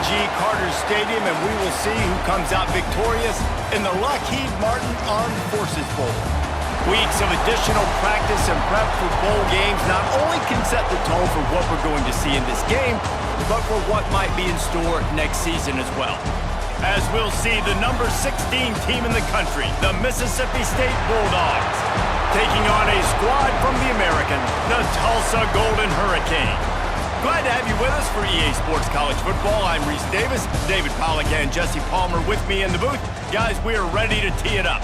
Carter Stadium, and we will see who comes out victorious in the Lockheed Martin Armed Forces Bowl. Weeks of additional practice and prep for bowl games not only can set the tone for what we're going to see in this game, but for what might be in store next season as well. As we'll see the number 16 team in the country, the Mississippi State Bulldogs, taking on a squad from the American, the Tulsa Golden Hurricane. Glad to have you with us for EA Sports College Football. I'm Reese Davis, David Pollack and Jesse Palmer with me in the booth. Guys, we are ready to tee it up.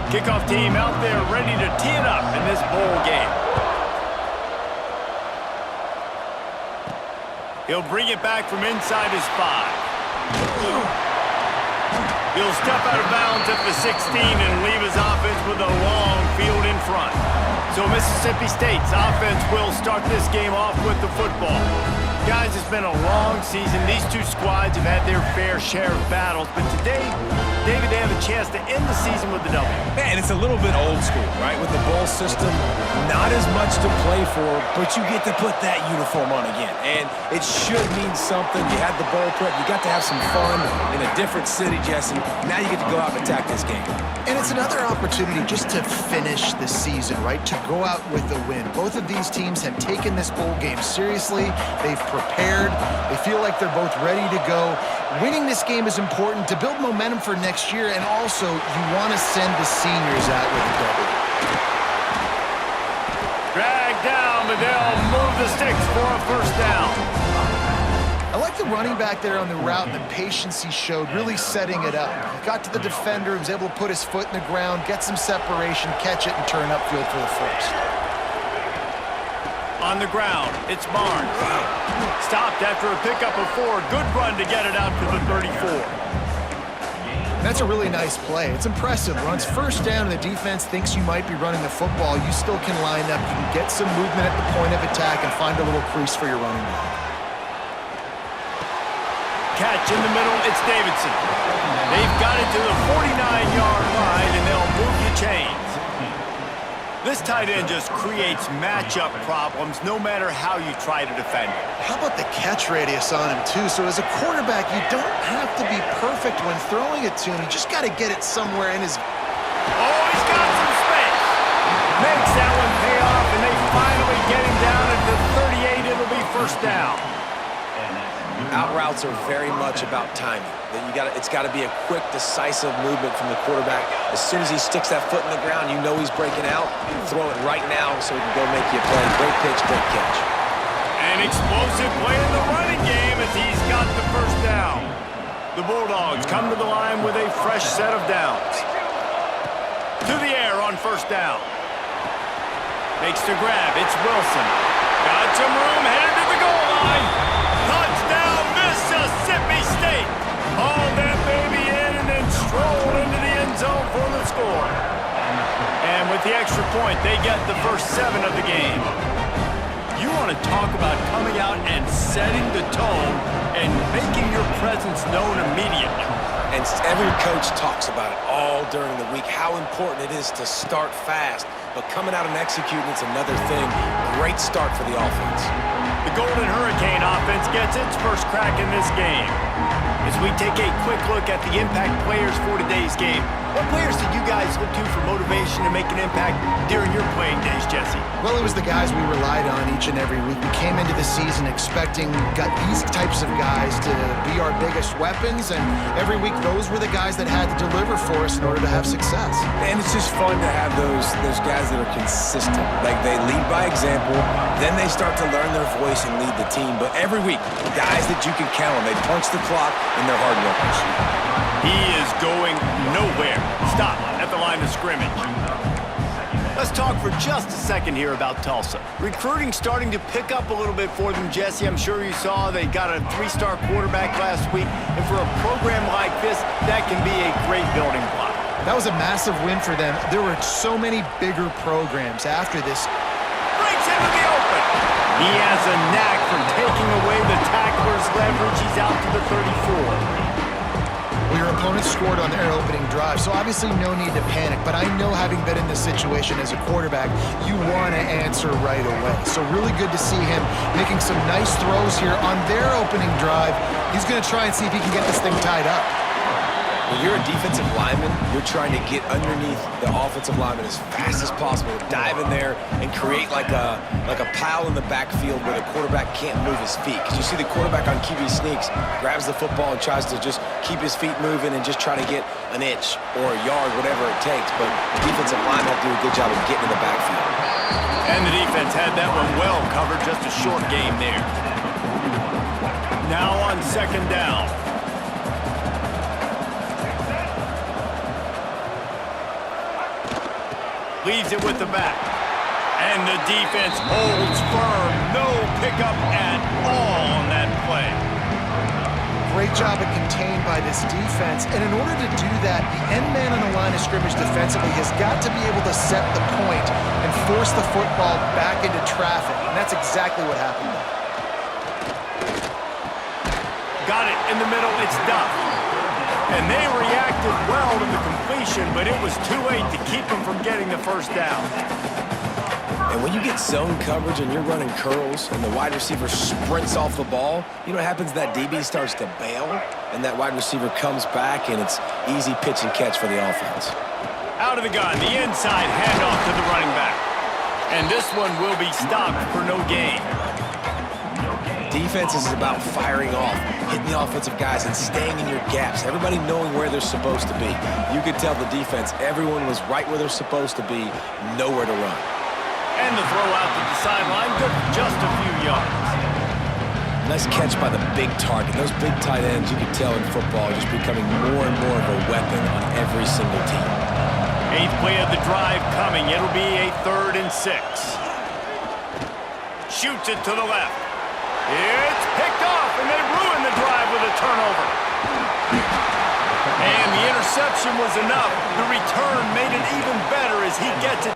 Kickoff team out there ready to tee it up in this bowl game. He'll bring it back from inside his 5. He'll step out of bounds at the 16 and leave his offense with a long field in front. So Mississippi State's offense will start this game off with the football. Guys, it's been a long season. These two squads have had their fair share of battles, but today, David, they have a chance to end the season with a W. Man, it's a little bit old school, right? With the bowl system, not as much to play for, but you get to put that uniform on again. And it should mean something. You had the bowl prep. You got to have some fun in a different city, Jesse. Now you get to go out and attack this game. And it's another opportunity just to finish the season, right? To go out with a win. Both of these teams have taken this bowl game seriously. They've prepared. They feel like they're both ready to go. Winning this game is important to build momentum for next year, and also you want to send the seniors out with a W. Drag down, but they'll move the sticks for a first down. I like the running back there on the route and the patience he showed, really setting it up. He got to the defender, he was able to put his foot in the ground, get some separation, catch it, and turn upfield for the first. On the ground, it's Barnes. Stopped after a pickup of 4. Good run to get it out to the 34. That's a really nice play. It's impressive. Runs first down and the defense thinks you might be running the football. You still can line up. You can get some movement at the point of attack and find a little crease for your running back. Catch in the middle, it's Davidson. They've got it to the 49-yard line, and they'll move the chains. This tight end just creates matchup problems no matter how you try to defend it. How about the catch radius on him, too? So as a quarterback, you don't have to be perfect when throwing it to him. You just got to get it somewhere in his... Oh, he's got some space. Makes that one pay off, and they finally get him down at the 38. It'll be first down. Out routes are very much about timing. It's got to be a quick, decisive movement from the quarterback. As soon as he sticks that foot in the ground, you know he's breaking out. Throw it right now so he can go make you a play. Great pitch, great catch. An explosive play in the running game as he's got the first down. The Bulldogs come to the line with a fresh set of downs. To the air on first down. Makes the grab. It's Wilson. Got some room, headed to the goal line. Touchdown, Mississippi State. Haul that baby in and then stroll into the end zone for the score. And with the extra point, they get the first 7 of the game. You want to talk about coming out and setting the tone and making your presence known immediately. And every coach talks about it all during the week, how important it is to start fast. But coming out and executing, it's another thing. Great start for the offense. The Golden Hurricane offense gets its first crack in this game. As we take a quick look at the impact players for today's game, what players did you guys look to for motivation to make an impact during your playing days, Jesse? Well, it was the guys we relied on each and every week. We came into the season expecting these types of guys to be our biggest weapons, and every week those were the guys that had to deliver for us in order to have success. And it's just fun to have those guys that are consistent. Like, they lead by example, then they start to learn their voice and lead the team. But every week, guys that you can count on, they punch the clock and they're hard workers. He is going nowhere. Stop at the line of scrimmage. Let's talk for just a second here about Tulsa. Recruiting starting to pick up a little bit for them, Jesse. I'm sure you saw they got a 3-star quarterback last week. And for a program like this, that can be a great building block. That was a massive win for them. There were so many bigger programs after this. Breaks into the open. He has a knack for taking away the tackler's leverage. He's out to the 34. Well, your opponent scored on their opening drive, so obviously no need to panic. But I know, having been in this situation as a quarterback, you want to answer right away. So really good to see him making some nice throws here on their opening drive. He's going to try and see if he can get this thing tied up. When you're a defensive lineman, you're trying to get underneath the offensive lineman as fast as possible, dive in there and create like a pile in the backfield where the quarterback can't move his feet. Because you see the quarterback on QB sneaks, grabs the football and tries to just keep his feet moving and just try to get an inch or a yard, whatever it takes. But the defensive linemen have to do a good job of getting in the backfield. And the defense had that one well covered, just a short game there. Now on second down. Leaves it with the back. And the defense holds firm. No pickup at all on that play. Great job of contained by this defense. And in order to do that, the end man on the line of scrimmage defensively has got to be able to set the point and force the football back into traffic. And that's exactly what happened there. Got it in the middle. It's Duff. And they reacted well to the completion, but it was too late to keep them from getting the first down. And when you get zone coverage and you're running curls and the wide receiver sprints off the ball, you know what happens? That DB starts to bail, and that wide receiver comes back, and it's easy pitch and catch for the offense. Out of the gun, the inside handoff to the running back. And this one will be stopped for no gain. Defense is about firing off, hitting the offensive guys, and staying in your gaps. Everybody knowing where they're supposed to be. You could tell the defense, everyone was right where they're supposed to be, nowhere to run. And the throw out to the sideline took just a few yards. Nice catch by the big target. Those big tight ends, you can tell in football, are just becoming more and more of a weapon on every single team. 8th play of the drive coming. It'll be a 3rd and 6. Shoots it to the left. It's picked off, and they ruin the drive with a turnover. And the interception was enough. The return made it even better as he gets it.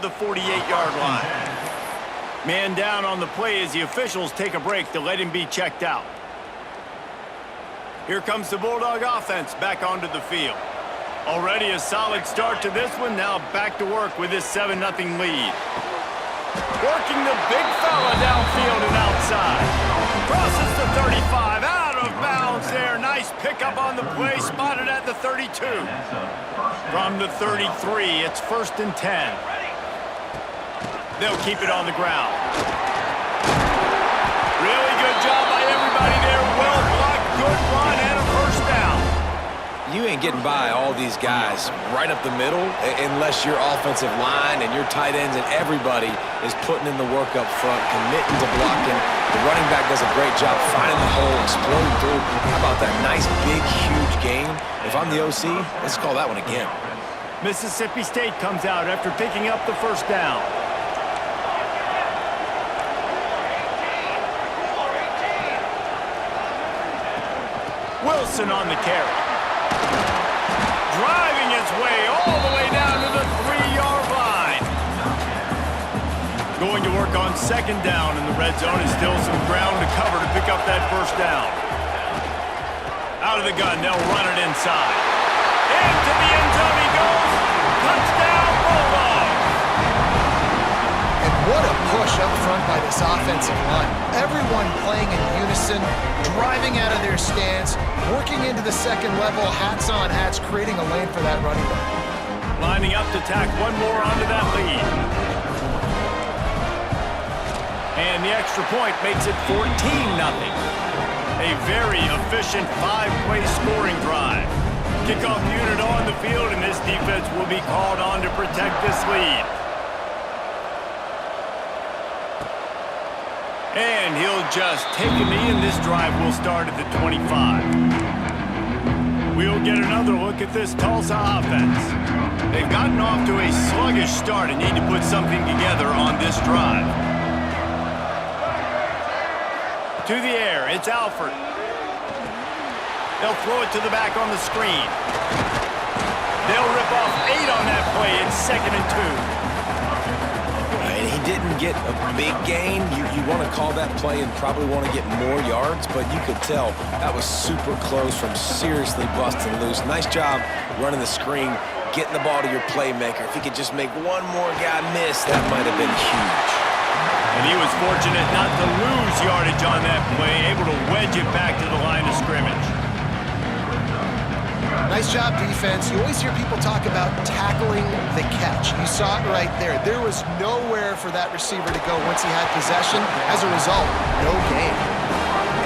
The 48-yard line. Man down on the play as the officials take a break to let him be checked out. Here comes the Bulldog offense back onto the field. Already a solid start to this one. Now back to work with this 7-0 lead. Working the big fella downfield and outside. Crosses the 35. Out of bounds there. Nice pickup on the play. Spotted at the 32. From the 33, it's 1st and 10. They'll keep it on the ground. Really good job by everybody there. Well blocked, good run, and a first down. You ain't getting by all these guys right up the middle unless your offensive line and your tight ends and everybody is putting in the work up front, committing to blocking. The running back does a great job finding the hole, exploding through. How about that nice, big, huge game? If I'm the OC, let's call that one again. Mississippi State comes out after picking up the first down. Wilson on the carry. Driving his way all the way down to the 3-yard line. Going to work on second down in the red zone, and still some ground to cover to pick up that first down. Out of the gun, they'll run it inside. Into the end zone he goes. Touchdown, Bulldogs. And what a push up front by this offensive line. Everyone playing in unison, driving out of their stance, working into the second level, hats on hats, creating a lane for that running back. Lining up to tack one more onto that lead. And the extra point makes it 14-0. A very efficient 5-play scoring drive. Kickoff unit on the field, and this defense will be called on to protect this lead. And he'll just take a knee, and this drive will start at the 25. We'll get another look at this Tulsa offense. They've gotten off to a sluggish start and need to put something together on this drive. To the air, it's Alford. They'll throw it to the back on the screen. They'll rip off 8 on that play. It's 2nd and 2. didn't get a big gain. You want to call that play and probably want to get more yards, but you could tell that was super close from seriously busting loose. Nice job running the screen, getting the ball to your playmaker. If he could just make one more guy miss, that might have been huge. And he was fortunate not to lose yardage on that play, able to wedge it back to the line of scrimmage. Nice job, defense. You always hear people talk about tackling the catch. You saw it right there. There was nowhere for that receiver to go once he had possession. As a result, no gain.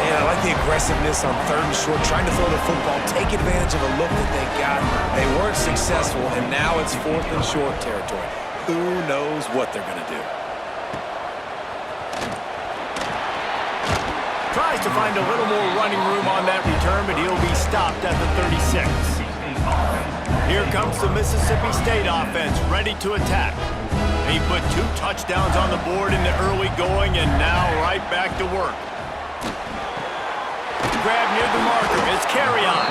And I like the aggressiveness on 3rd and short, trying to throw the football, take advantage of a look that they got. They weren't successful, and now it's 4th and short territory. Who knows what they're going to do? Tries to find a little more running room on that return, but he'll be stopped at the 36. Here comes the Mississippi State offense, ready to attack. He put 2 touchdowns on the board in the early going, and now right back to work. Grab near the marker. It's carry on.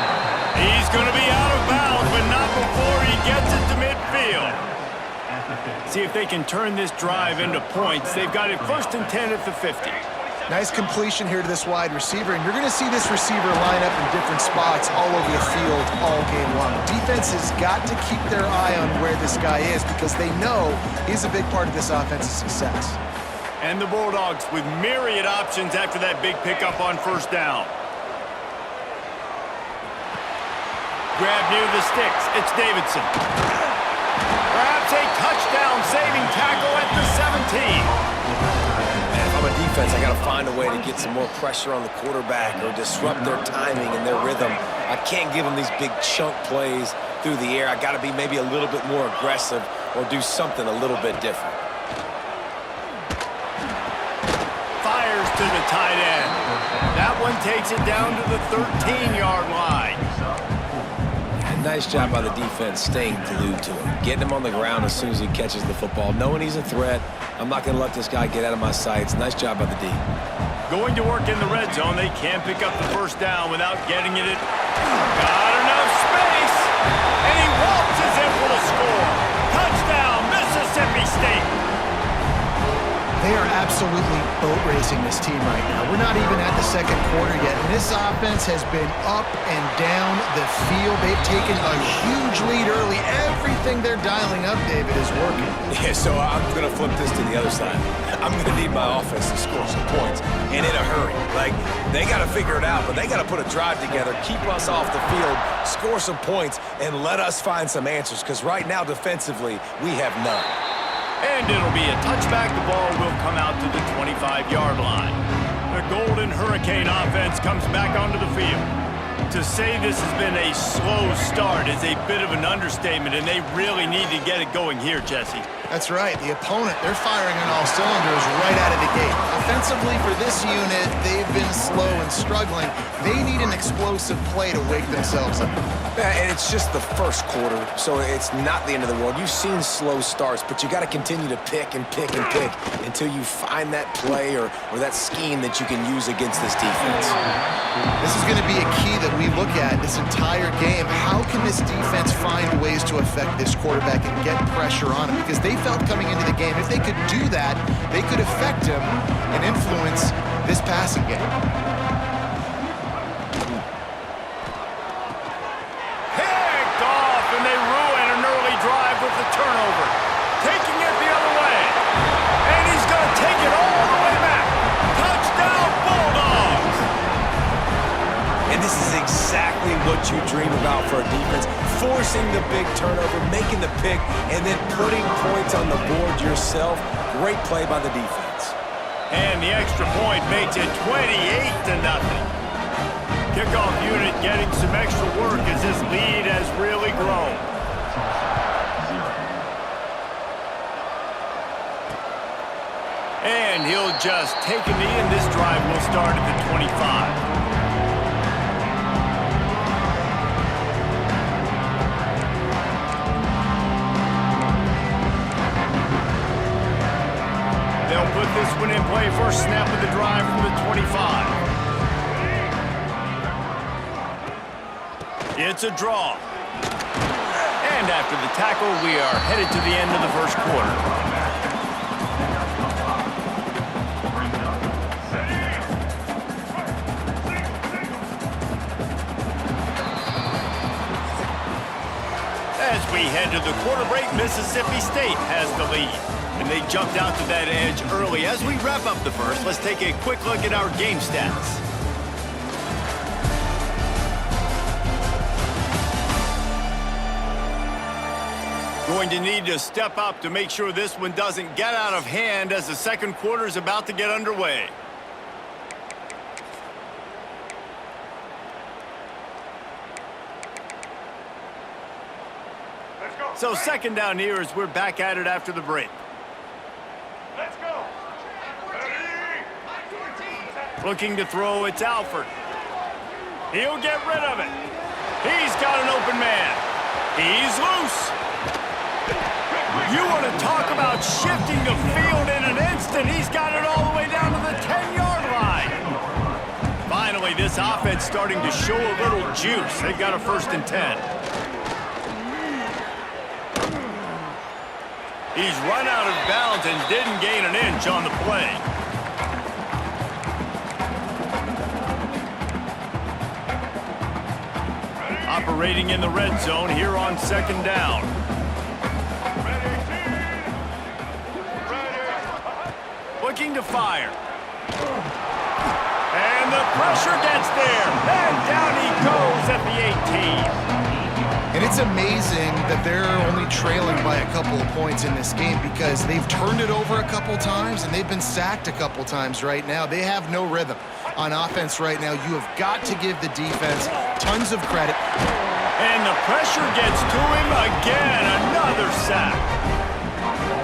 He's going to be out of bounds, but not before he gets it to midfield. See if they can turn this drive into points. They've got it 1st and 10 at the 50. Nice completion here to this wide receiver, and you're going to see this receiver line up in different spots all over the field all game long. Defense has got to keep their eye on where this guy is because they know he's a big part of this offense's success. And the Bulldogs with myriad options after that big pickup on 1st down. Grab near the sticks. It's Davidson. Perhaps a touchdown-saving tackle at the 17. I'm a defense, I got to find a way to get some more pressure on the quarterback or disrupt their timing and their rhythm. I can't give them these big chunk plays through the air. I got to be maybe a little bit more aggressive or do something a little bit different. Fires to the tight end. That one takes it down to the 13-yard line. Nice job by the defense staying glued to him, getting him on the ground as soon as he catches the football, knowing he's a threat. I'm not going to let this guy get out of my sights. Nice job by the D. Going to work in the red zone. They can't pick up the 1st down without getting it. Got enough space, and he waltzes in for the score. Touchdown, Mississippi State. They are absolutely boat racing this team right now. We're not even at the 2nd quarter yet, and this offense has been up and down the field. They've taken a huge lead early. Everything they're dialing up, David, is working. Yeah, so I'm going to flip this to the other side. I'm going to need my offense to score some points, and in a hurry. Like, they got to figure it out, but they got to put a drive together, keep us off the field, score some points, and let us find some answers, because right now, defensively, we have none. And it'll be a touchback. The ball will come out to the 25-yard line. The Golden Hurricane offense comes back onto the field. To say this has been a slow start is a bit of an understatement, and they really need to get it going here, Jesse. That's right. The opponent, they're firing on all cylinders right out of the gate. Offensively for this unit, they've been slow and struggling. They need an explosive play to wake themselves up. Yeah, and it's just the 1st quarter, so it's not the end of the world. You've seen slow starts, but you got to continue to pick and pick and pick until you find that play or that scheme that you can use against this defense. This is going to be a key that we look at this entire game. How can this defense find ways to affect this quarterback and get pressure on him? Because they felt coming into the game, if they could do that, they could affect him and influence this passing game. Picked off, and they ruin an early drive with the turnover. Taking it the other way. And he's going to take it all the way back. Touchdown, Bulldogs! And this is exactly what you dream about for a defense. Forcing the big turnover, making the pick, and then putting points on the board yourself. Great play by the defense. And the extra point makes it 28-0. Kickoff unit getting some extra work as this lead has really grown. And he'll just take a knee, and this drive will start at the 25. They'll put this one in play. First snap of the drive from the 25. It's a draw. And after the tackle, we are headed to the end of the 1st quarter. we head to the quarter break, Mississippi State has the lead. And they jumped out to that edge early. As we wrap up the first, let's take a quick look at our game stats. Going to need to step up to make sure this one doesn't get out of hand as the second quarter is about to get underway. So second down here as we're back at it after the break. Let's go. Looking to throw, it's Alford. He'll get rid of it. He's got an open man. He's loose. You want to talk about shifting the field in an instant. He's got it all the way down to the 10-yard line. Finally, this offense starting to show a little juice. They've got a 1st and 10. He's run out of bounds and didn't gain an inch on the play. Operating in the red zone here on second down. Looking to fire. And the pressure gets there. And down he goes at the 18. And it's amazing that they're only trailing by a couple of points in this game because they've turned it over a couple times and they've been sacked a couple times right now. They have no rhythm on offense right now. You have got to give the defense tons of credit. And the pressure gets to him again. Another sack.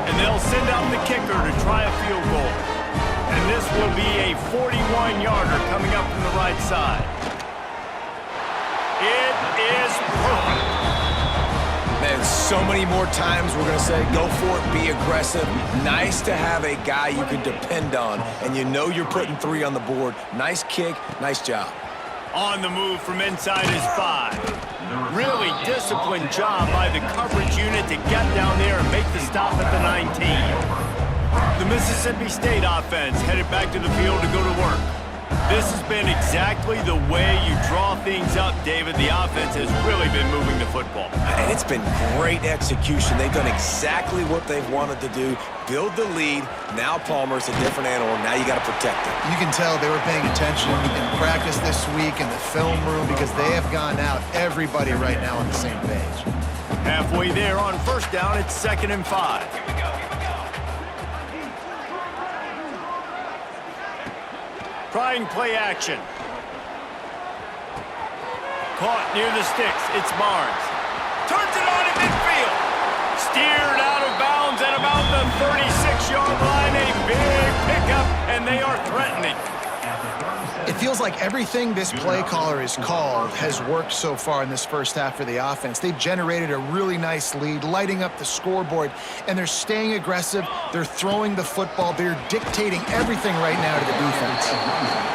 And they'll send out the kicker to try a field goal. And this will be a 41-yarder coming up from the right side. It is perfect. Man, so many more times we're going to say, go for it, be aggressive. Nice to have a guy you can depend on, and you know you're putting 3 on the board. Nice kick, nice job. On the move from inside his 5. Really disciplined job by the coverage unit to get down there and make the stop at the 19. The Mississippi State offense headed back to the field to go to work. This has been exactly the way you draw things up, David. The offense has really been moving the football. And it's been great execution. They've done exactly what they've wanted to do. Build the lead. Now Palmer's a different animal. Now you got to protect it. You can tell they were paying attention in practice this week in the film room because they have gone out, everybody right now on the same page. Halfway there on first down, it's 2nd and 5. Trying play action. Caught near the sticks. It's Barnes. Turns it on in midfield. Steered out of bounds at about the 36-yard line. A big pickup, and they are threatening. It feels like everything this play caller has called has worked so far in this first half for the offense. They've generated a really nice lead, lighting up the scoreboard, and they're staying aggressive. They're throwing the football. They're dictating everything right now to the defense.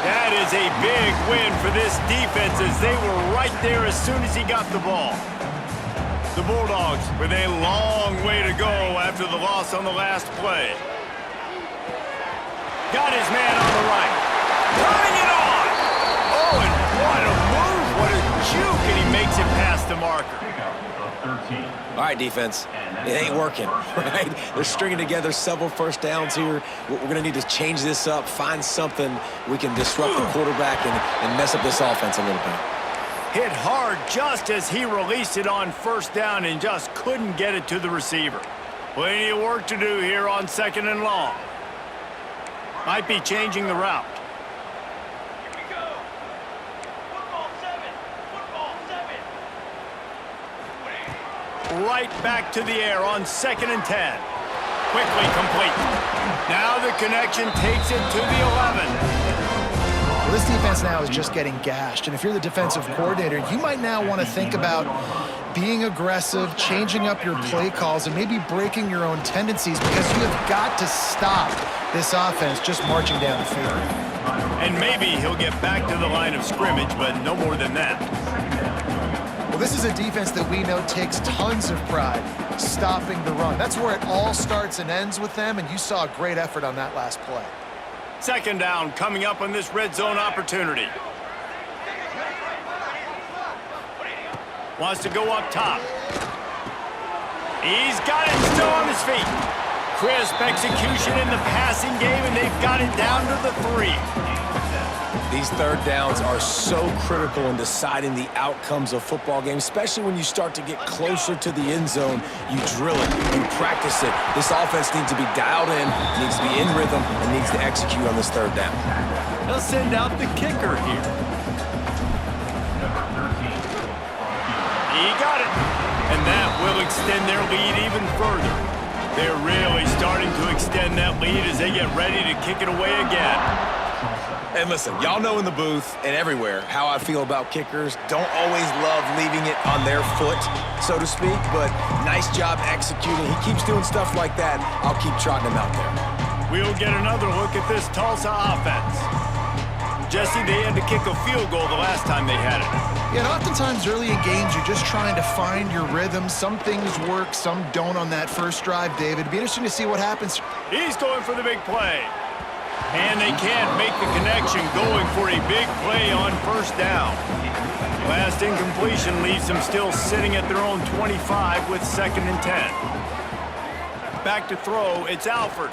That is a big win for this defense as they were right there as soon as he got the ball. The Bulldogs with a long way to go after the loss on the last play. Got his man on the right. Turning it on! Oh, and what a move! What a juke! And he makes it past the marker. All right, defense. It ain't working, right? They're stringing together several first downs here. We're going to need to change this up, find something we can disrupt the quarterback and mess up this offense a little bit. Hit hard just as he released it on first down and just couldn't get it to the receiver. Plenty of work to do here on 2nd and long. Might be changing the route. Right back to the air on 2nd and 10. Quickly complete. Now the connection takes it to the 11. Well, this defense now is just getting gashed, and if you're the defensive coordinator, you might now want to think about being aggressive, changing up your play calls, and maybe breaking your own tendencies because you have got to stop this offense just marching down the field. And maybe he'll get back to the line of scrimmage, but no more than that. Well, this is a defense that we know takes tons of pride stopping the run. That's where it all starts and ends with them, and you saw a great effort on that last play. 2nd down coming up on this red zone opportunity. Wants to go up top. He's got it still on his feet. Crisp execution in the passing game, and they've got it down to the 3. These third downs are so critical in deciding the outcomes of football games, especially when you start to get closer to the end zone. You drill it, you practice it. This offense needs to be dialed in, needs to be in rhythm, and needs to execute on this third down. They'll send out the kicker here. He got it. And that will extend their lead even further. They're really starting to extend that lead as they get ready to kick it away again. And listen, y'all know in the booth and everywhere how I feel about kickers. Don't always love leaving it on their foot, so to speak, but nice job executing. He keeps doing stuff like that. I'll keep trotting him out there. We'll get another look at this Tulsa offense. Jesse, they had to kick a field goal the last time they had it. Yeah, and oftentimes early in games, you're just trying to find your rhythm. Some things work, some don't on that first drive, David. It'd be interesting to see what happens. He's going for the big play. And they can't make the connection going for a big play on first down. Last incompletion leaves them still sitting at their own 25 with 2nd and 10. Back to throw, it's Alford.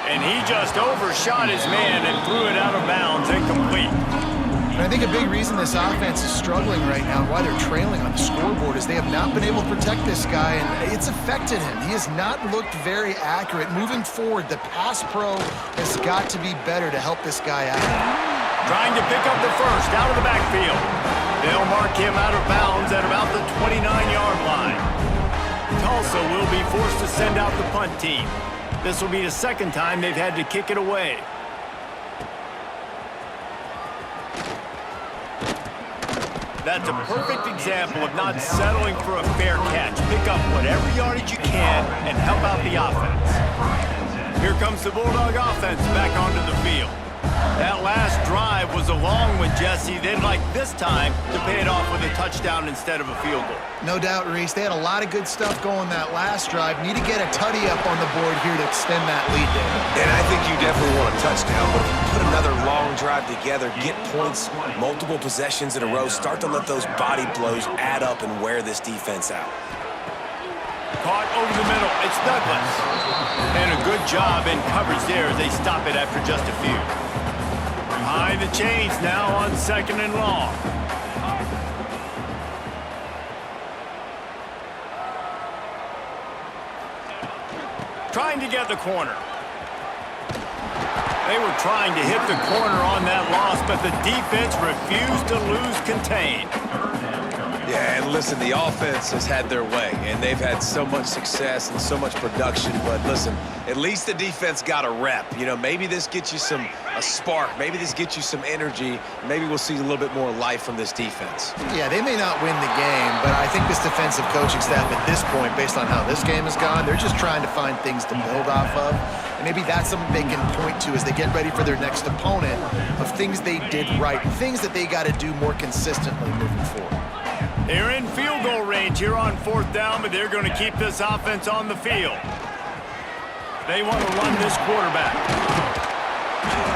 And he just overshot his man and threw it out of bounds, incomplete. And I think a big reason this offense is struggling right now and why they're trailing on the scoreboard is they have not been able to protect this guy, and it's affected him. He has not looked very accurate. Moving forward, the pass pro has got to be better to help this guy out. Trying to pick up the first out of the backfield. They'll mark him out of bounds at about the 29-yard line. Tulsa will be forced to send out the punt team. This will be the 2nd time they've had to kick it away. That's a perfect example of not settling for a fair catch. Pick up whatever yardage you can and help out the offense. Here comes the Bulldog offense back onto the field. That last drive was a long one, Jesse. They'd like this time to pay it off with a touchdown instead of a field goal. No doubt, Reese. They had a lot of good stuff going that last drive. Need to get a tutty up on the board here to extend that lead, David. And I think you definitely want a touchdown, but if you put another long drive together, get points, multiple possessions in a row, start to let those body blows add up and wear this defense out. Caught over the middle. It's Douglas. And a good job in coverage there as they stop it after just a few. Behind the chains now on 2nd and long. Trying to get the corner. They were trying to hit the corner on that loss, but the defense refused to lose contain. Yeah, and listen, the offense has had their way, and they've had so much success and so much production, but listen, at least the defense got a rep. You know, maybe this gets you a spark. Maybe this gets you some energy. Maybe we'll see a little bit more life from this defense. Yeah, they may not win the game, but I think this defensive coaching staff at this point, based on how this game has gone, they're just trying to find things to build off of. And maybe that's something they can point to as they get ready for their next opponent of things they did right, things that they got to do more consistently moving forward. They're in field goal range here on 4th down, but they're going to keep this offense on the field. They want to run this quarterback.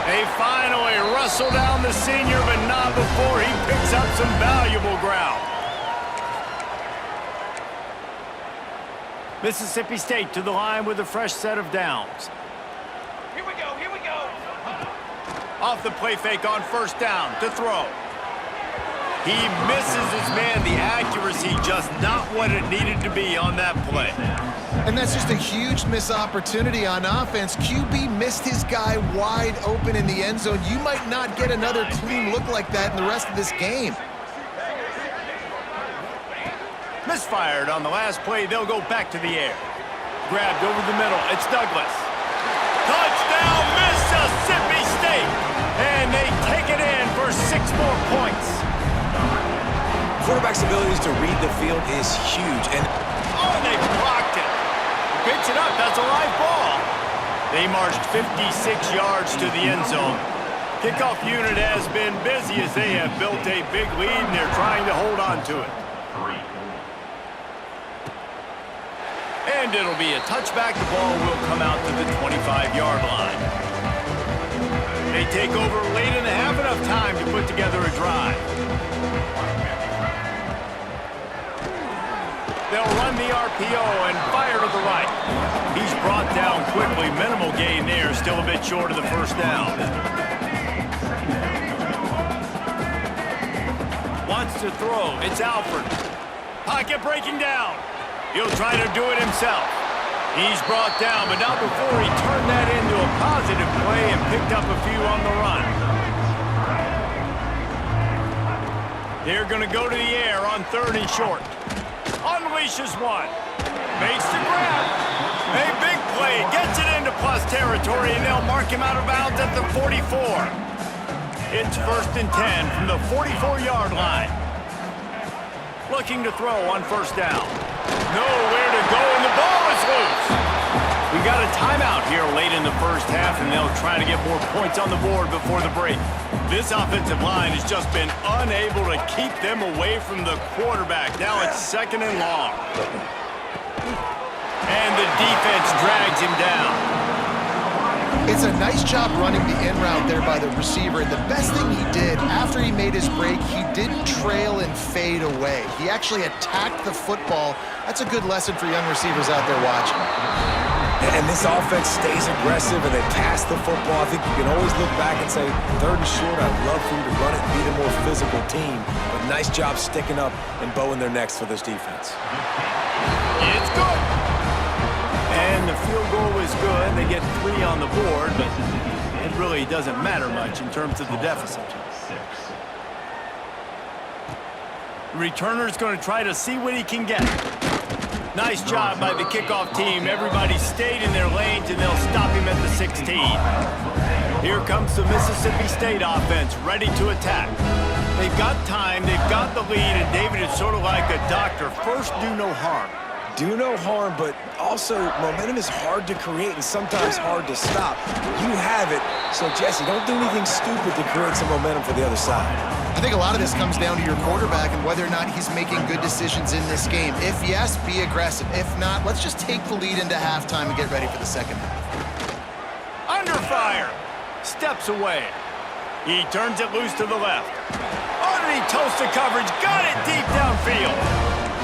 They finally wrestle down the senior, but not before he picks up some valuable ground. Mississippi State to the line with a fresh set of downs. Here we go, here we go. Off the play fake on 1st down to throw. He misses his man. The accuracy just not what it needed to be on that play. And that's just a huge missed opportunity on offense. QB missed his guy wide open in the end zone. You might not get another clean look like that in the rest of this game. Misfired on the last play. They'll go back to the air. Grabbed over the middle. It's Douglas. Touchdown, Mississippi State. And they take it in for 6 more points. Quarterback's abilities to read the field is huge. And oh, they blocked it. Picks it up. That's a live ball. They marched 56 yards to the end zone. Kickoff unit has been busy as they have built a big lead, and they're trying to hold on to it. And it'll be a touchback. The ball will come out to the 25-yard line. They take over late and have enough time to put together a drive. They'll run the RPO and fire to the right. He's brought down quickly. Minimal gain there. Still a bit short of the first down. Wants to throw. It's Alford. Pocket breaking down. He'll try to do it himself. He's brought down, but not before he turned that into a positive play and picked up a few on the run. They're going to go to the air on 3rd and short. Unleashes one. Makes the grab. A big play. Gets it into plus territory, and they'll mark him out of bounds at the 44. It's 1st and 10 from the 44-yard line. Looking to throw on 1st down. Nowhere to go, and the ball is loose. We got a timeout here late in the first half, and they'll try to get more points on the board before the break. This offensive line has just been unable to keep them away from the quarterback. Now it's 2nd and long. And the defense drags him down. It's a nice job running the in route there by the receiver. And the best thing he did after he made his break, he didn't trail and fade away. He actually attacked the football. That's a good lesson for young receivers out there watching. And this offense stays aggressive and they pass the football. I think you can always look back and say, 3rd and short, I'd love for you to run it and be the more physical team. But nice job sticking up and bowing their necks for this defense. It's good. And the field goal is good. They get 3 on the board, but it really doesn't matter much in terms of the deficit. The returner's going to try to see what he can get. Nice job by the kickoff team. Everybody stayed in their lanes, and they'll stop him at the 16. Here comes the Mississippi State offense, ready to attack. They've got time, they've got the lead, and David is sort of like a doctor. First, do no harm. Do no harm, but also momentum is hard to create and sometimes hard to stop. You have it, so Jesse, don't do anything stupid to create some momentum for the other side. I think a lot of this comes down to your quarterback and whether or not he's making good decisions in this game. If yes, be aggressive. If not, let's just take the lead into halftime and get ready for the second half. Under fire. Steps away. He turns it loose to the left. Underneath Tulsa coverage. Got it deep downfield.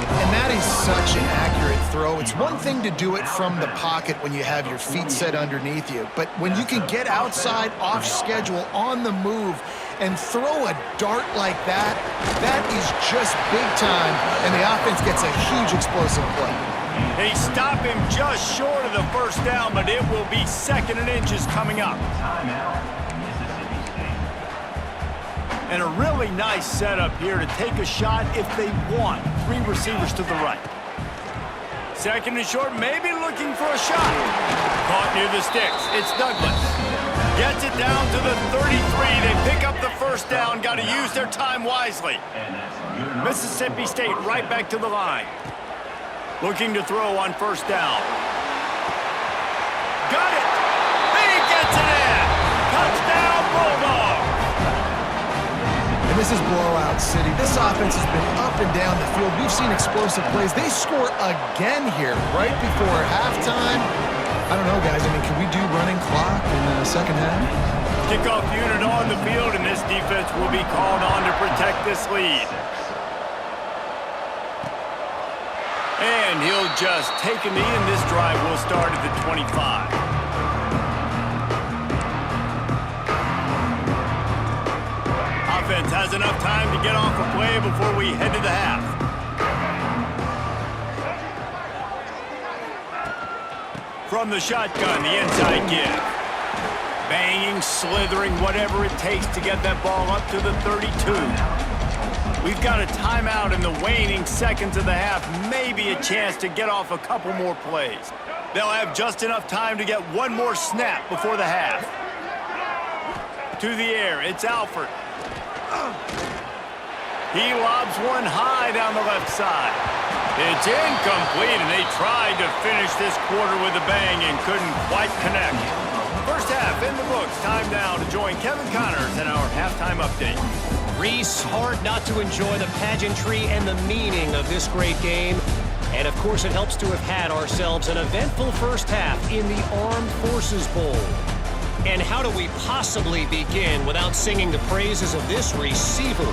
And that is such an accurate throw. It's one thing to do it from the pocket when you have your feet set underneath you, but when you can get outside, off schedule, on the move, and throw a dart like that, that is just big time, and the offense gets a huge explosive play. They stop him just short of the first down, but it will be 2nd and inches coming up. And a really nice setup here to take a shot if they want. 3 receivers to the right. 2nd and short, maybe looking for a shot. Caught near the sticks. It's Douglas. Gets it down to the 33. They pick up the first down. Got to use their time wisely. Mississippi State right back to the line. Looking to throw on 1st down. Got it. He gets it in. Touchdown, Bulldogs. And this is blowout city. This offense has been up and down the field. We've seen explosive plays. They score again here right before halftime. I don't know, guys. I mean, can we do running clock in the second half? Kickoff unit on the field, and this defense will be called on to protect this lead. And he'll just take a knee, and this drive will start at the 25. Offense has enough time to get off a play before we head to the half. From the shotgun, the inside give. Banging, slithering, whatever it takes to get that ball up to the 32. We've got a timeout in the waning seconds of the half. Maybe a chance to get off a couple more plays. They'll have just enough time to get one more snap before the half. To the air, it's Alford. He lobs one high down the left side. It's incomplete, and they tried to finish this quarter with a bang and couldn't quite connect. First half in the books. Time now to join Kevin Connors in our halftime update. Reese, hard not to enjoy the pageantry and the meaning of this great game. And, of course, it helps to have had ourselves an eventful first half in the Armed Forces Bowl. And how do we possibly begin without singing the praises of this receiver?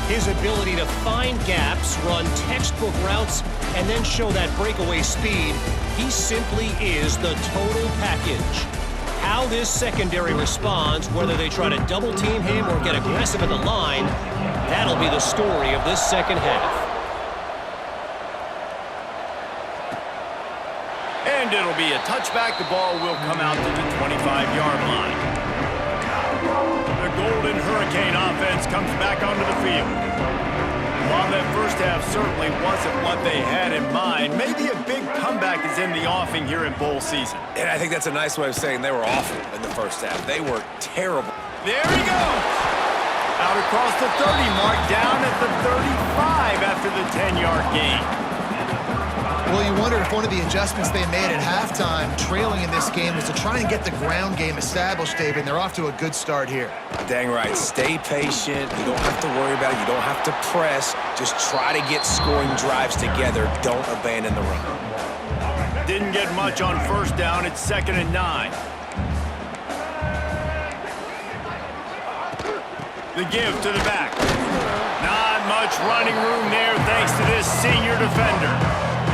His ability to find gaps, run textbook routes, and then show that breakaway speed, he simply is the total package. How this secondary responds, whether they try to double-team him or get aggressive at the line, that'll be the story of this second half. And it'll be a touchback. The ball will come out to the 25-yard line. The Golden Hurricane offense comes back onto the field. While that first half certainly wasn't what they had in mind, maybe a big comeback is in the offing here in bowl season. And I think that's a nice way of saying they were awful in the first half. They were terrible. There he goes! Out across the 30 mark, down at the 35 after the 10-yard gain. Well, you wonder if one of the adjustments they made at halftime, trailing in this game, was to try and get the ground game established, David, and they're off to a good start here. Dang right. Stay patient. You don't have to worry about it. You don't have to press. Just try to get scoring drives together. Don't abandon the run. Didn't get much on first down. It's 2nd and 9. The give to the back. Not much running room there thanks to this senior defender.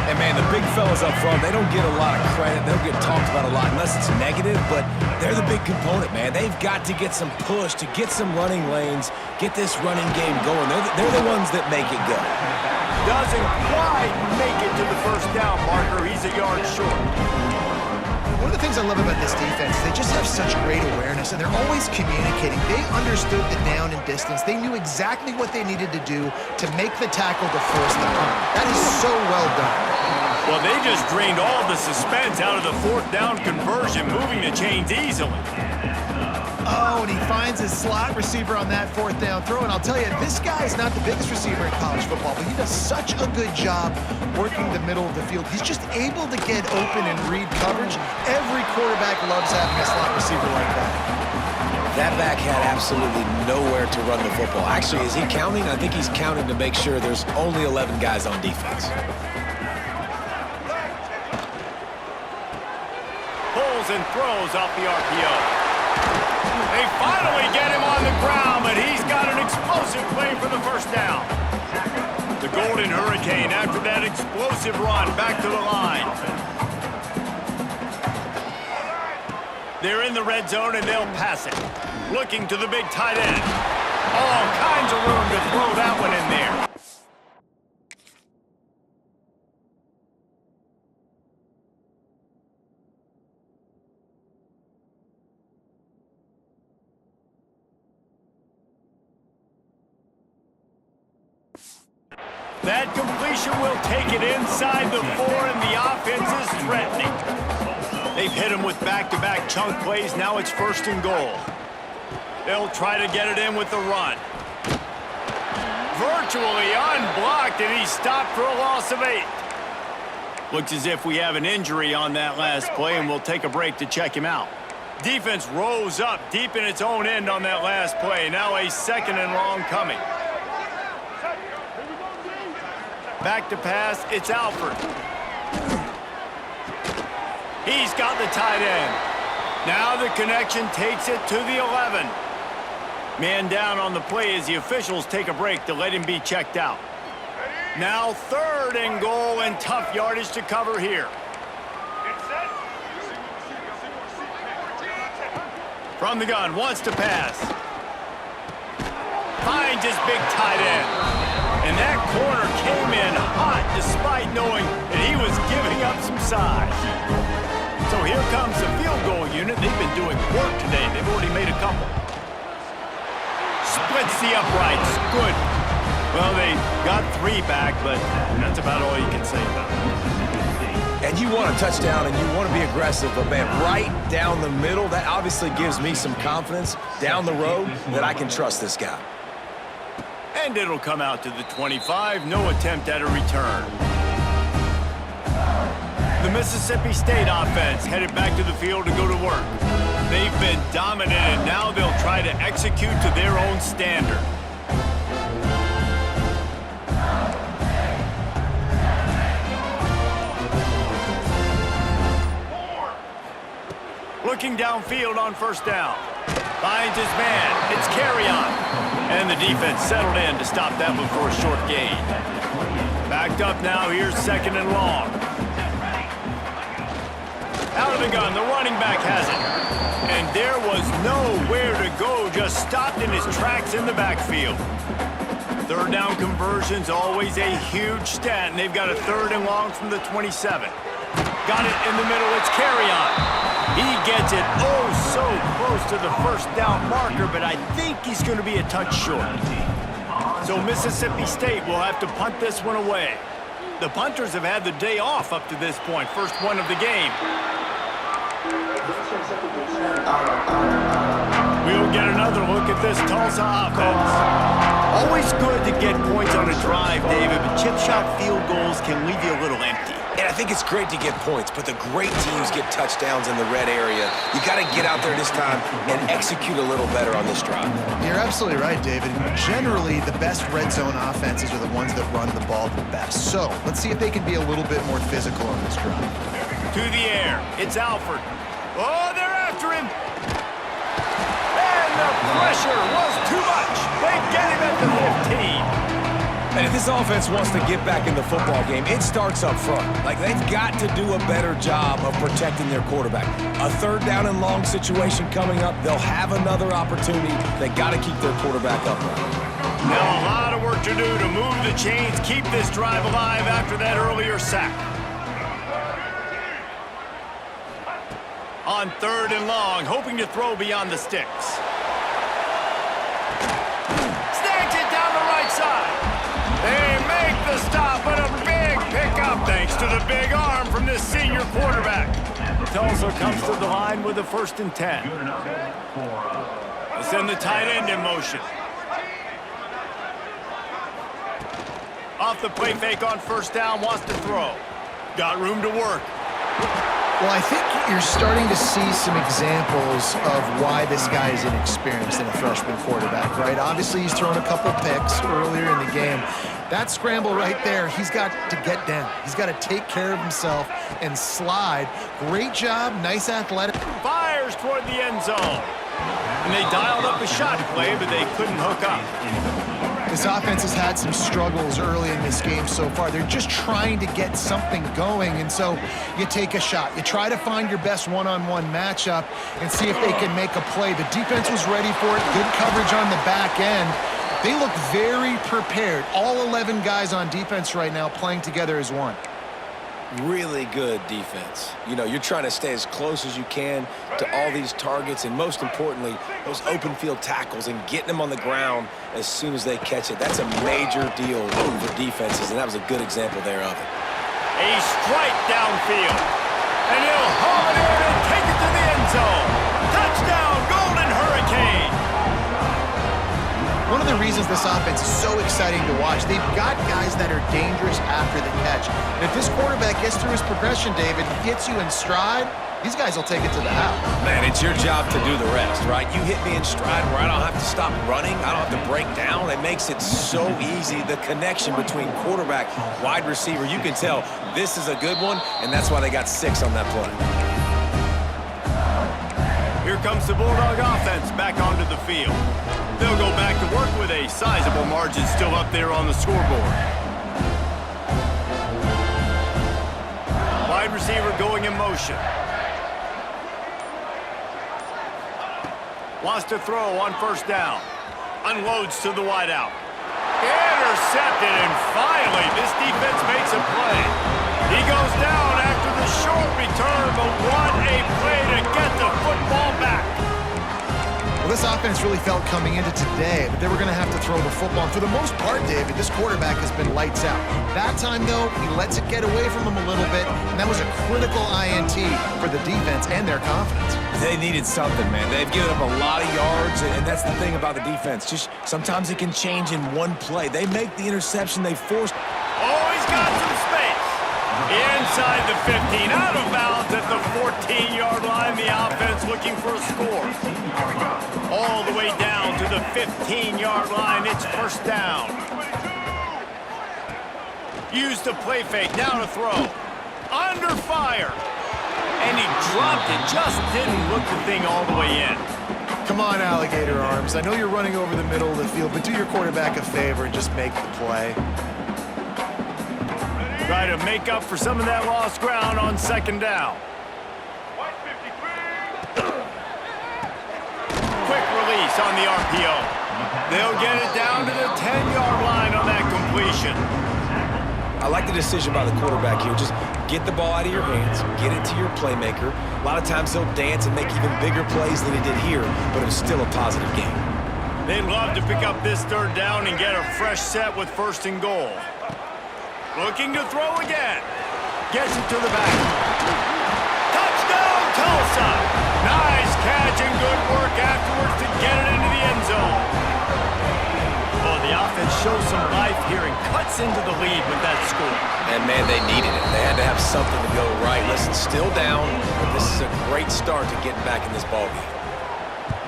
And, man, the big fellas up front, they don't get a lot of credit. They don't get talked about a lot unless it's negative, but they're the big component, man. They've got to get some push, to get some running lanes, get this running game going. They're the ones that make it go. Doesn't quite make it to the first down marker. He's a yard short. One of the things I love about this defense is they just have such great awareness, and they're always communicating. They understood the down and distance. They knew exactly what they needed to do to make the tackle to force the punt. That is so well done. Well, they just drained all the suspense out of the 4th down conversion, moving the chains easily. Oh, and he finds his slot receiver on that 4th down throw. And I'll tell you, this guy is not the biggest receiver in college football, but he does such a good job working the middle of the field. He's just able to get open and read coverage. Every quarterback loves having a slot receiver like that. That back had absolutely nowhere to run the football. Actually, is he counting? I think he's counting to make sure there's only 11 guys on defense. Pulls and throws off the RPO. They finally get him on the ground, but he's got an explosive play for the first down. The Golden Hurricane, after that explosive run, back to the line. They're in the red zone, and they'll pass it. Looking to the big tight end. All kinds of room to throw that one in there. That completion will take it inside the 4, and the offense is threatening. They've hit him with back-to-back chunk plays. Now it's 1st and goal. They'll try to get it in with the run. Virtually unblocked, and he's stopped for a loss of 8. Looks as if we have an injury on that last play, and we'll take a break to check him out. Defense rose up deep in its own end on that last play. Now a 2nd and long coming. Back to pass, it's Alford. He's got the tight end. Now the connection takes it to the 11. Man down on the play as the officials take a break to let him be checked out. Now 3rd and goal, and tough yardage to cover here. From the gun, wants to pass. Finds his big tight end. And that corner came in hot despite knowing that he was giving up some size. So here comes the field goal unit. They've been doing work today. They've already made a couple. Splits the uprights. Good. Well, they got 3 back, but that's about all you can say about it. And you want a touchdown and you want to be aggressive, but, man, right down the middle, that obviously gives me some confidence down the road that I can trust this guy. And it'll come out to the 25. No attempt at a return. The Mississippi State offense headed back to the field to go to work. They've been dominant, and now they'll try to execute to their own standard. Looking downfield on 1st down. Finds his man. It's carry on. And the defense settled in to stop that before a short gain. Backed up now, here's 2nd and long. Out of the gun, the running back has it. And there was nowhere to go, just stopped in his tracks in the backfield. 3rd down conversion's always a huge stat, and they've got a 3rd and long from the 27. Got it in the middle, it's carry on. He gets it oh so close to the 1st down marker, but I think he's going to be a touch short. So Mississippi State will have to punt this one away. The punters have had the day off up to this point, first one of the game. We'll get another look at this Tulsa offense. Always good to get points on a drive, David, but chip shot field goals can leave you a little empty. And I think it's great to get points, but the great teams get touchdowns in the red area. You got to get out there this time and execute a little better on this drive. You're absolutely right, David. Generally, the best red zone offenses are the ones that run the ball the best. So let's see if they can be a little bit more physical on this drive. To the air, it's Alford. Oh, they're after him. And the pressure was too much. They get him at the 15. And if this offense wants to get back in the football game, it starts up front. Like, they've got to do a better job of protecting their quarterback. A 3rd down and long situation coming up, they'll have another opportunity. They got to keep their quarterback upright. Now a lot of work to do to move the chains, keep this drive alive after that earlier sack. On 3rd and long, hoping to throw beyond the sticks. Snags it down the right side. They make the stop, but a big pickup thanks to the big arm from this senior quarterback. Tulsa comes to the line with a 1st and 10. They send the tight end in motion. Off the play fake on 1st down, wants to throw. Got room to work. Well, I think you're starting to see some examples of why this guy is inexperienced in a freshman quarterback, right? Obviously, he's thrown a couple picks earlier in the game. That scramble right there, he's got to get down. He's got to take care of himself and slide. Great job, nice athletic. Fires toward the end zone. And they dialed up a shot play, but they couldn't hook up. This offense has had some struggles early in this game so far. They're just trying to get something going, and so you take a shot. You try to find your best one-on-one matchup and see if they can make a play. The defense was ready for it. Good coverage on the back end. They look very prepared. All 11 guys on defense right now playing together as one. Really good defense. You know, you're trying to stay as close as you can to all these targets, and most importantly, those open field tackles and getting them on the ground as soon as they catch it. That's a major deal for defenses, and that was a good example there of it. A strike downfield. And he'll haul it in and take it to the end zone. Touchdown, Golden Hurricane. One of the reasons this offense is so exciting to watch, they've got guys that are dangerous after the catch. And if this quarterback gets through his progression, David, gets you in stride, these guys will take it to the house. Man, it's your job to do the rest, right? You hit me in stride where I don't have to stop running. I don't have to break down. It makes it so easy. The connection between quarterback, wide receiver, you can tell this is a good one, and that's why they got 6 on that play. Here comes the Bulldog offense back onto the field. They'll go back to work with a sizable margin still up there on the scoreboard. Wide receiver going in motion. Wants to throw on 1st down. Unloads to the wideout. Intercepted, and finally this defense makes a play. He goes down after the short return, but what a play to get the football back. Well, this offense really felt coming into today that they were going to have to throw the football. And for the most part, David, this quarterback has been lights out. That time, though, he lets it get away from him a little bit, and that was a critical INT for the defense and their confidence. They needed something, man. They've given up a lot of yards, and that's the thing about the defense. Just sometimes it can change in one play. They make the interception. They forced. Oh, he's got some space. Inside the 15, out of bounds at the 14-yard line. The offense looking for a score. All the way down to the 15-yard line. It's 1st down. Used the play fake. Now to throw. Under fire. And he dropped it. Just didn't look the thing all the way in. Come on, alligator arms. I know you're running over the middle of the field, but do your quarterback a favor and just make the play. Try to make up for some of that lost ground on second down. Quick release on the RPO. They'll get it down to the 10-yard line on that completion. I like the decision by the quarterback here. Just get the ball out of your hands, get it to your playmaker. A lot of times he'll dance and make even bigger plays than he did here, but it was still a positive game. They'd love to pick up this third down and get a fresh set with first and goal. Looking to throw again. Gets it to the back. Touchdown, Tulsa! Nice catch and good work afterwards to get it into the end zone. Well, the offense shows some life here and cuts into the lead with that score. And, man, they needed it. They had to have something to go right. Listen, still down, but this is a great start to getting back in this ballgame.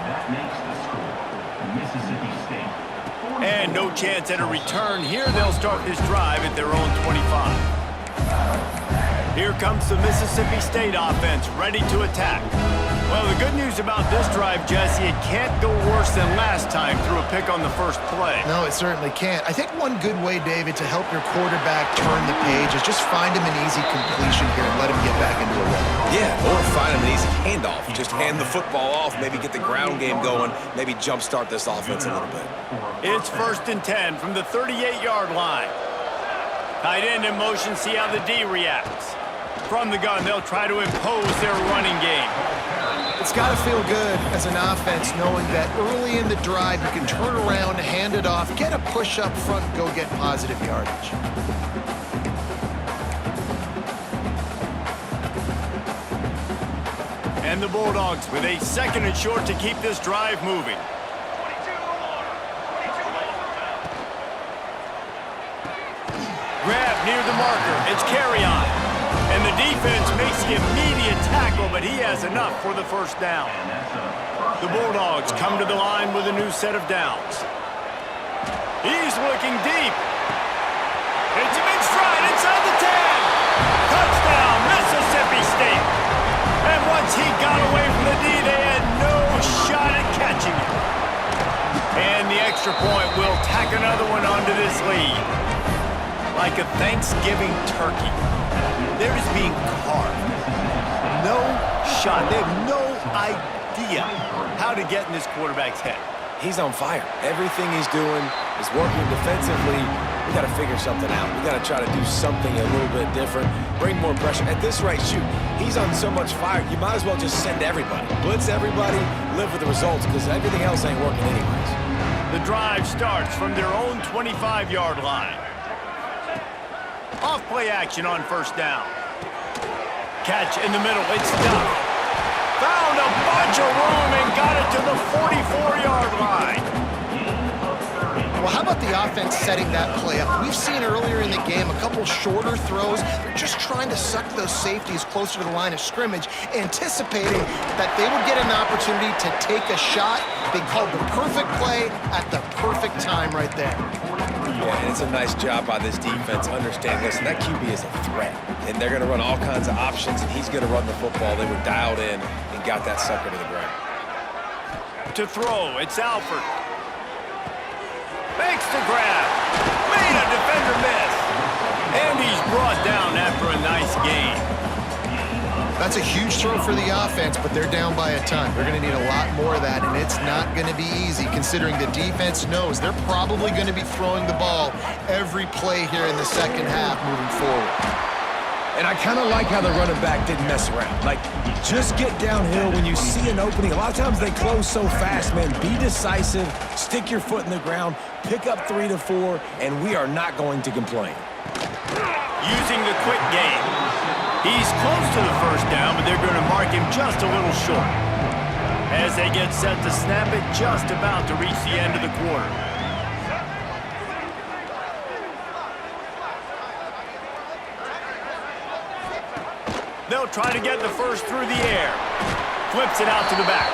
That makes the score Mississippi State. And no chance at a return. Here they'll start this drive at their own 25. Here comes the Mississippi State offense, ready to attack. Well, the good news about this drive, Jesse, it can't go worse than last time through a pick on the first play. No, it certainly can't. I think one good way, David, to help your quarterback turn the page is just find him an easy completion here and let him get back into a rhythm. Yeah, or find him an easy handoff. Just hand the football off, maybe get the ground game going, maybe jumpstart this offense a little bit. It's 1st and 10 from the 38-yard line. Tight end in motion, see how the D reacts. From the gun, they'll try to impose their running game. It's got to feel good as an offense knowing that early in the drive you can turn around, hand it off, get a push up front, and go get positive yardage. And the Bulldogs with a 2nd and short to keep this drive moving. Grab near the marker. It's carry on. And the defense makes the immediate tackle, but he has enough for the first down. The Bulldogs come to the line with a new set of downs. He's looking deep. It's him in stride inside the 10. Touchdown, Mississippi State. And once he got away from the D, they had no shot at catching him. And the extra point will tack another one onto this lead. Like a Thanksgiving turkey. They're just being carved. No shot. They have no idea how to get in this quarterback's head. He's on fire. Everything he's doing is working defensively. We got to figure something out. We got to try to do something a little bit different, bring more pressure. At this rate, shoot, he's on so much fire, you might as well just send everybody. Blitz everybody, live with the results, because everything else ain't working anyways. The drive starts from their own 25-yard line. Off play action on first down. Catch in the middle. It's stuffed. Found a bunch of room and got it to the 44-yard line. Well, how about the offense setting that play up? We've seen earlier in the game a couple shorter throws. They're just trying to suck those safeties closer to the line of scrimmage, anticipating that they would get an opportunity to take a shot. They called the perfect play at the perfect time right there. Yeah, and it's a nice job by this defense. Understand, listen, that QB is a threat, and they're going to run all kinds of options, and he's going to run the football. They were dialed in and got that sucker to the ground. To throw, it's Alford. Makes the grab. Made a defender miss. And he's brought down after a nice gain. That's a huge throw for the offense, but they're down by a ton. They're going to need a lot more of that, and it's not going to be easy considering the defense knows they're probably going to be throwing the ball every play here in the second half moving forward. And I kind of like how the running back didn't mess around. Like, just get downhill when you see an opening. A lot of times they close so fast, man. Be decisive, stick your foot in the ground, pick up 3 to 4, and we are not going to complain. Using the quick game. He's close to the first down, but they're going to mark him just a little short. As they get set to snap it, just about to reach the end of the quarter. They'll try to get the first through the air. Flips it out to the back.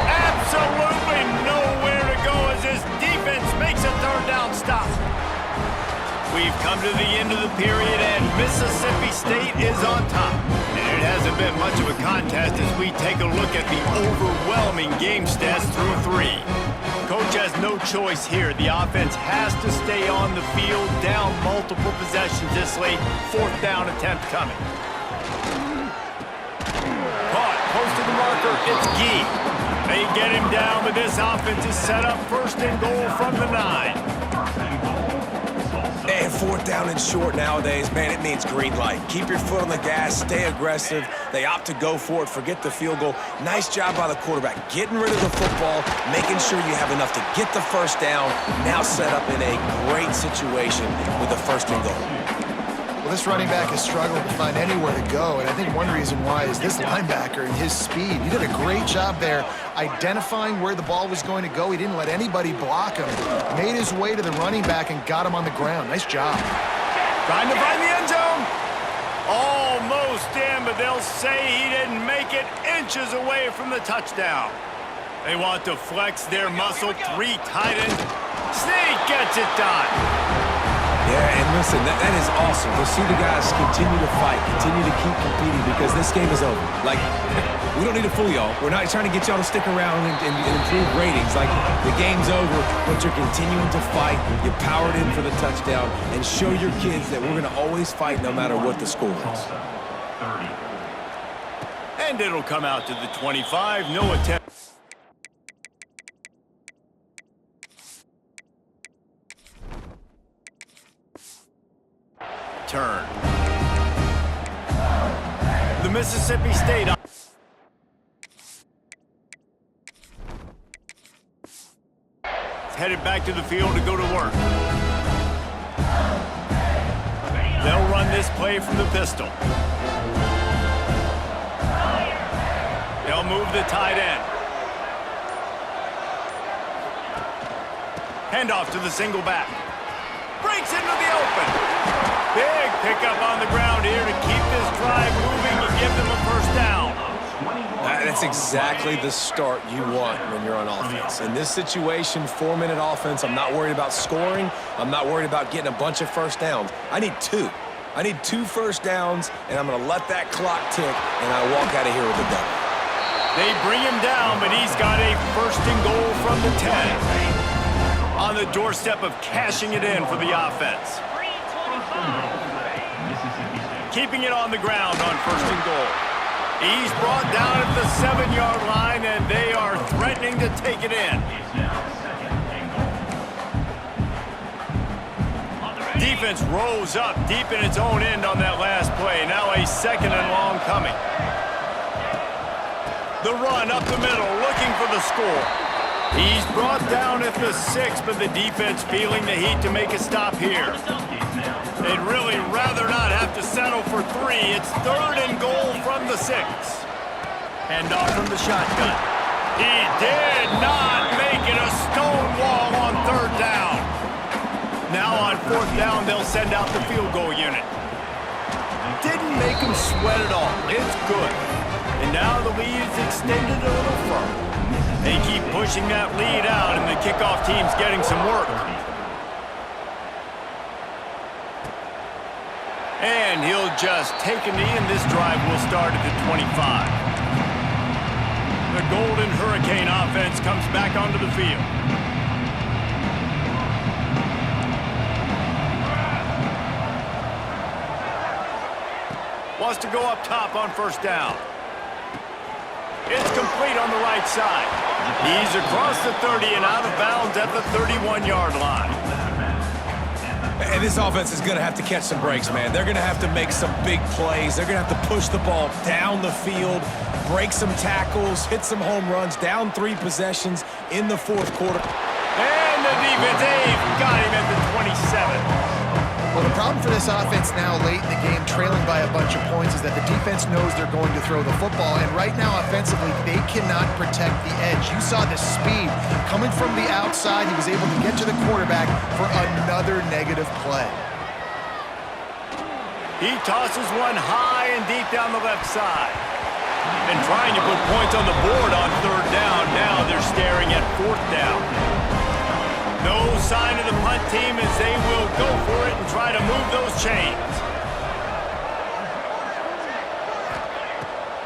Absolutely nowhere to go as this defense makes a third down stop. We've come to the end of the period, and Mississippi State is on top. And it hasn't have been much of a contest as we take a look at the overwhelming game stats through 3. Coach has no choice here. The offense has to stay on the field, down multiple possessions this late. 4th down attempt coming. Caught, close to the marker, it's Gee. They get him down, but this offense is set up 1st and goal from the 9. And 4th down and short nowadays, man, it means green light. Keep your foot on the gas, stay aggressive. They opt to go for it, forget the field goal. Nice job by the quarterback, getting rid of the football, making sure you have enough to get the 1st down. Now set up in a great situation with the 1st and goal. Well, this running back has struggled to find anywhere to go, and I think one reason why is this linebacker and his speed. He did a great job there identifying where the ball was going to go. He didn't let anybody block him. Made his way to the running back and got him on the ground. Nice job. Trying to find the end zone. Almost in, but they'll say he didn't make it, inches away from the touchdown. They want to flex their muscle. 3 tight ends. Sneak gets it done. Yeah, and listen, that is awesome. We'll see the guys continue to fight, continue to keep competing because this game is over. Like, we don't need to fool y'all. We're not trying to get y'all to stick around and improve ratings. Like, the game's over, but you're continuing to fight. You powered in for the touchdown and show your kids that we're going to always fight no matter what the score is. And it'll come out to the 25. No attempt. Turn. The Mississippi State. Headed back to the field to go to work. They'll run this play from the pistol. They'll move the tight end. Handoff to the single back. Breaks into the open. Big pickup on the ground here to keep this drive moving to give them a 1st down. That's exactly the start you want when you're on offense. In this situation, 4-minute offense, I'm not worried about scoring. I'm not worried about getting a bunch of 1st downs. I need 2. I need 2 1st downs, and I'm going to let that clock tick, and I walk out of here with a double. They bring him down, but he's got a 1st and goal from the 10. On the doorstep of cashing it in for the offense. Keeping it on the ground on 1st and goal. He's brought down at the 7-yard line, and they are threatening to take it in. Defense rose up deep in its own end on that last play. Now a 2nd and long coming. The run up the middle, looking for the score. He's brought down at the 6, but the defense feeling the heat to make a stop here. They'd really rather not have to settle for 3. It's 3rd and goal from the 6. Handoff from the shotgun. He did not make it a stone wall on 3rd down. Now on 4th down, they'll send out the field goal unit. Didn't make him sweat at all. It's good. And now the lead is extended a little further. They keep pushing that lead out, and the kickoff team's getting some work. And he'll just take a knee, and this drive will start at the 25. The Golden Hurricane offense comes back onto the field. Wants to go up top on 1st down. It's complete on the right side. He's across the 30 and out of bounds at the 31-yard line. And this offense is going to have to catch some breaks, man. They're going to have to make some big plays. They're going to have to push the ball down the field, break some tackles, hit some home runs, down 3 possessions in the 4th quarter. And the defense, got him at the 27. Well, the problem for this offense now late in the game, trailing by a bunch of points, is that the defense knows they're going to throw the football. And right now, offensively, they cannot protect the edge. You saw the speed coming from the outside. He was able to get to the quarterback for another negative play. He tosses one high and deep down the left side. And trying to put points on the board on 3rd down. Now they're staring at 4th down. No sign of the punt team as they will go for it and try to move those chains.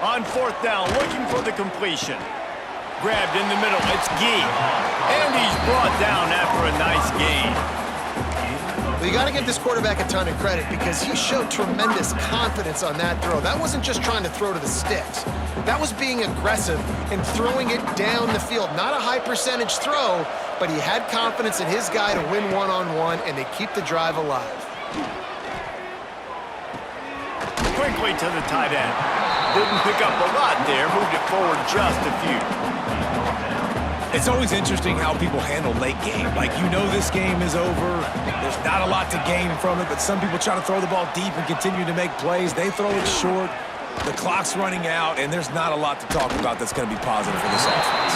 On fourth down, looking for the completion. Grabbed in the middle, it's Gee. And he's brought down after a nice gain. Well, you got to give this quarterback a ton of credit because he showed tremendous confidence on that throw. That wasn't just trying to throw to the sticks. That was being aggressive and throwing it down the field. Not a high percentage throw, but he had confidence in his guy to win one-on-one, and they keep the drive alive. Quickly to the tight end. Didn't pick up a lot there, moved it forward just a few. It's always interesting how people handle late game. Like, you know this game is over. There's not a lot to gain from it, but some people try to throw the ball deep and continue to make plays. They throw it short. The clock's running out, and there's not a lot to talk about that's going to be positive for this offense.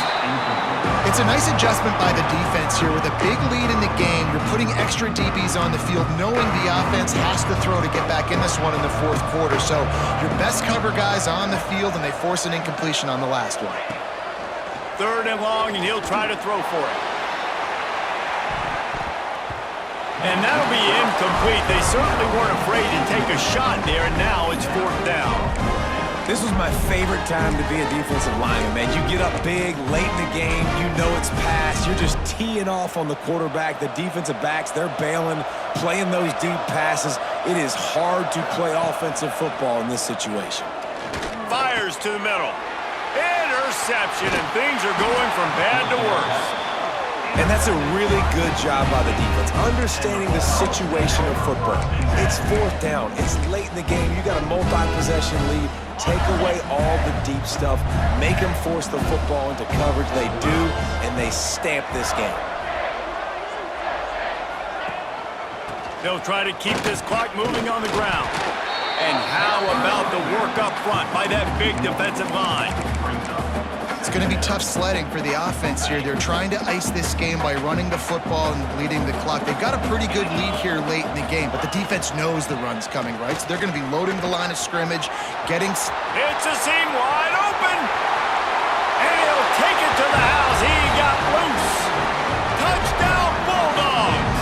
It's a nice adjustment by the defense here. With a big lead in the game, you're putting extra DBs on the field, knowing the offense has to throw to get back in this one in the fourth quarter. So your best cover guys on the field, and they force an incompletion on the last one. Third and long, and he'll try to throw for it. And that'll be incomplete. They certainly weren't afraid to take a shot there, and now it's fourth down. This was my favorite time to be a defensive lineman, man. You get up big, late in the game, you know it's past. You're just teeing off on the quarterback. The defensive backs, they're bailing, playing those deep passes. It is hard to play offensive football in this situation. Fires to the middle. Interception, and things are going from bad to worse. And that's a really good job by the defense, understanding the situation of football. It's fourth down. It's late in the game. You got a multi-possession lead. Take away all the deep stuff. Make them force the football into coverage. They do, and they stamp this game. They'll try to keep this clock moving on the ground. And how about the work up front by that big defensive line? It's going to be tough sledding for the offense here. They're trying to ice this game by running the football and bleeding the clock. They've got a pretty good lead here late in the game, but the defense knows the run's coming, right? So they're going to be loading the line of scrimmage, getting... It's a seam wide open! And he'll take it to the house. He got loose. Touchdown, Bulldogs!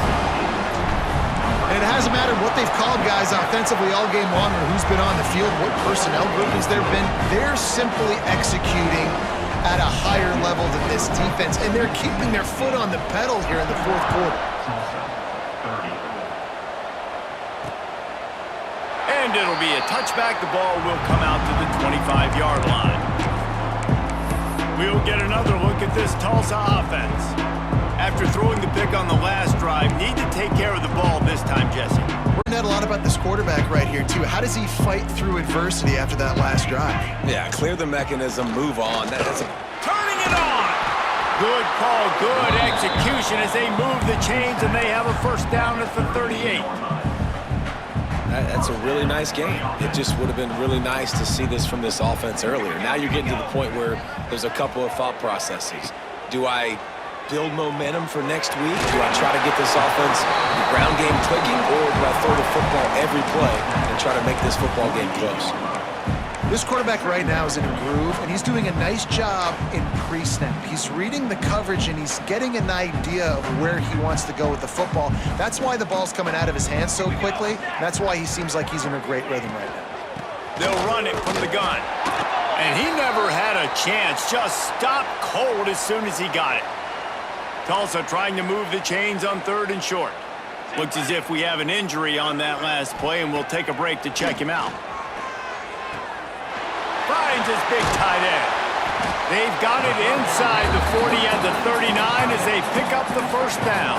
And it hasn't mattered what they've called guys offensively all game long or who's been on the field, what personnel groupings there have been. They're simply executing at a higher level than this defense, and they're keeping their foot on the pedal here in the fourth quarter. And it'll be a touchback. The ball will come out to the 25-yard line. We'll get another look at this Tulsa offense. After throwing the pick on the last drive, need to take care of the ball this time, Jesse. We're going to a lot about this quarterback right here, too. How does he fight through adversity after that last drive? Yeah, clear the mechanism, move on. Turning it on! Good call, good execution as they move the chains, and they have a first down at the 38. That's a really nice game. It just would have been really nice to see this from this offense earlier. Now you're getting to the point where there's a couple of thought processes. Do I build momentum for next week? Do I try to get this offense, the ground game clicking, or do I throw the football every play and try to make this football game close? This quarterback right now is in a groove, and he's doing a nice job in pre-snap. He's reading the coverage, and he's getting an idea of where he wants to go with the football. That's why the ball's coming out of his hands so quickly. That's why he seems like he's in a great rhythm right now. They'll run it from the gun. And he never had a chance. Just stopped cold as soon as he got it. Tulsa trying to move the chains on third and short. Looks as if we have an injury on that last play, and we'll take a break to check him out. Finds his big tight end. They've got it inside the 40 and the 39 as they pick up the first down.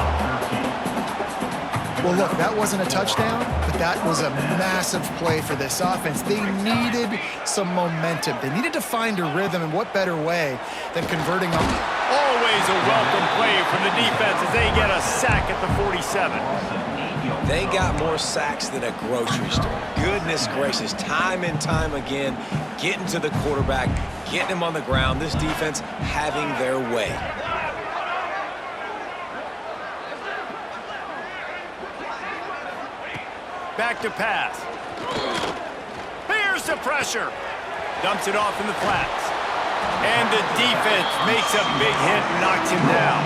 Well, look, that wasn't a touchdown, but that was a massive play for this offense. They needed some momentum. They needed to find a rhythm, and what better way than converting them. Always a welcome play from the defense as they get a sack at the 47. They got more sacks than a grocery store. Goodness gracious, time and time again, getting to the quarterback, getting him on the ground. This defense having their way. Back to pass. Here's the pressure. Dumps it off in the flats. And the defense makes a big hit and knocks him down.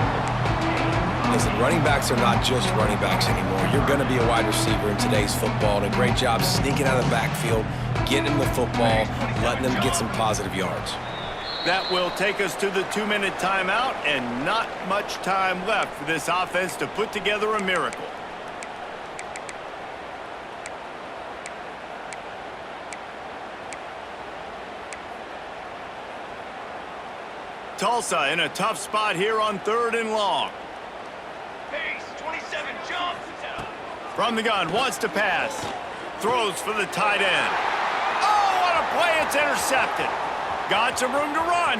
Listen, running backs are not just running backs anymore. You're going to be a wide receiver in today's football, and a great job sneaking out of the backfield, getting them the football, letting them get some positive yards. That will take us to the 2-minute timeout, and not much time left for this offense to put together a miracle. Tulsa in a tough spot here on 3rd and long. Pace, 27, jump. From the gun, wants to pass. Throws for the tight end. Oh, what a play. It's intercepted. Got some room to run.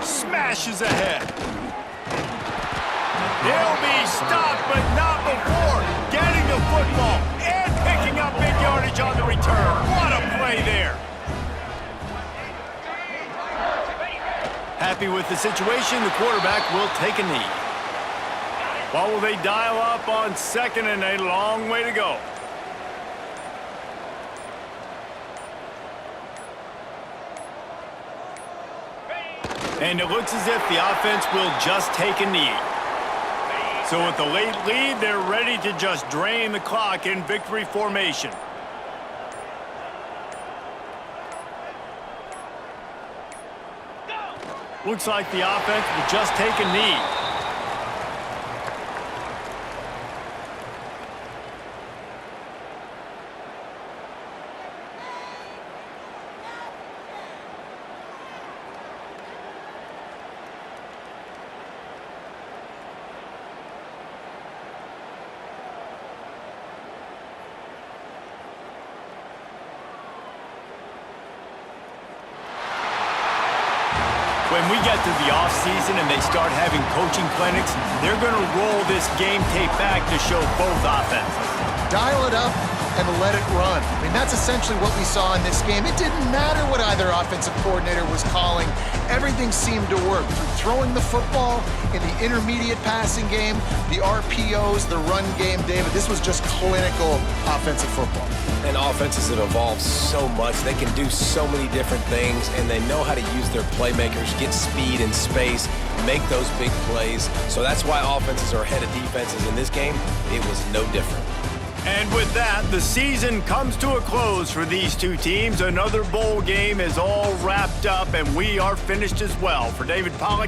Smashes ahead. He'll be stopped, but not before getting the football and picking up big yardage on the return. What a play there. Happy with the situation, the quarterback will take a knee. What will they dial up on 2nd and a long way to go? And it looks as if the offense will just take a knee. So with the late lead, they're ready to just drain the clock in victory formation. Looks like the offense will just take a knee. When we get to the offseason and they start having coaching clinics, they're going to roll this game tape back to show both offenses. Dial it up and let it run. I mean, that's essentially what we saw in this game. It didn't matter what either offensive coordinator was calling. Everything seemed to work. Throwing the football in the intermediate passing game, the RPOs, the run game, David, this was just clinical offensive football. And offenses have evolved so much. They can do so many different things, and they know how to use their playmakers, get speed and space, make those big plays. So that's why offenses are ahead of defenses in this game. It was no different. And with that, the season comes to a close for these two teams. Another bowl game is all wrapped up, and we are finished as well. For David Pollack,